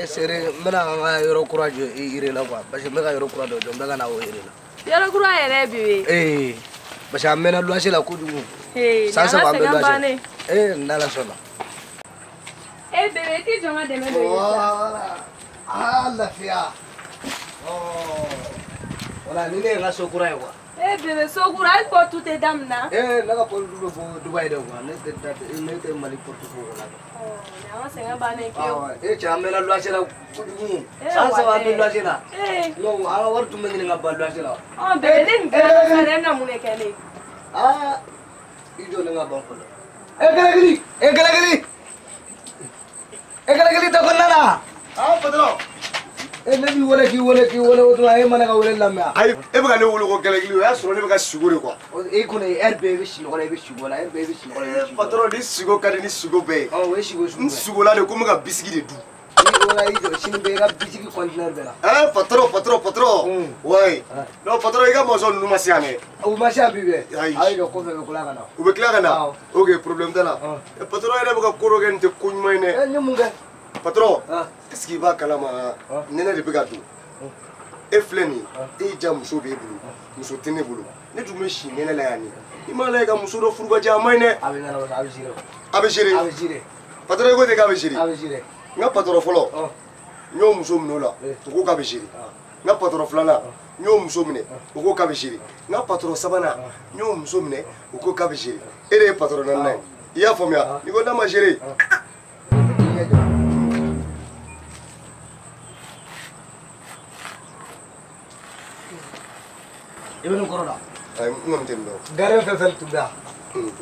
Sere mena nga yoro courage ire la quoi parce que mega yoro courage do mega na o ire la yoro courage ere bibi parce que amena lo asila ko dugu ça va me lo asila ndala sona bébé ti jonga deme do voilà la fia voilà ni ne nga so courage quoi bébé so courage pour toutes les dames na naga pour Dubai de quoi ne te mali porte ko la na senga bane ki chamela lo asila ko dugu ça va me lo asila no ala war tu mengi nga ba lo asila bébé ni ngara na mune kene ido nga ba ko Egalagili to konnana patron nabi wala oto ay mana ga wala lamya ay e baga ne wolo ko galagili ya soro ne baga sigore quoi ko ne RB bi sigo la bi sigo la RB bi sigo la patron ni sigo kadi ni sigo be we sigo la de ko maga bisigi de du wala ido sini be ga bisigi container bela patron ouais no patron ga mo zone numa siane o ma sha bibe ay do ko fe ko la kana o be kla kana ok problème dala patron ene baga koro gente kunyma ne nyamunga patron est-ce qu'il va kalama nene de baga du e fleni e jam so be bulu muso tene bulu ne du me shi nene la yani imala ga muso do furuga jamai ne abishire patron go de ga abishire nga patron folo nyo muso mnola to ko kabishiri nga patron flana nyo muso mine to ko kabishiri nga patron sabana nyo muso mine to ko kabishiri ere patron nan iya fomya ni go da majere ibn korona ay ngam temdo gare fe tuba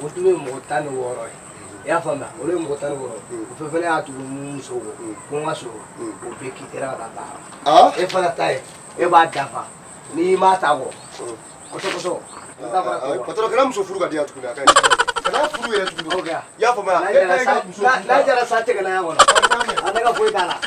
o tuwe mo tan woro ya fama o le mo tan woro o fe ya tu muso ko ngaso o be kitera da e fana tai e ba dafa ni mata go koso patron kana muso furu ga dia tukuna kai kana furu ya tukuna oga ya fama na jara sa te kana ya wona anaga foi dala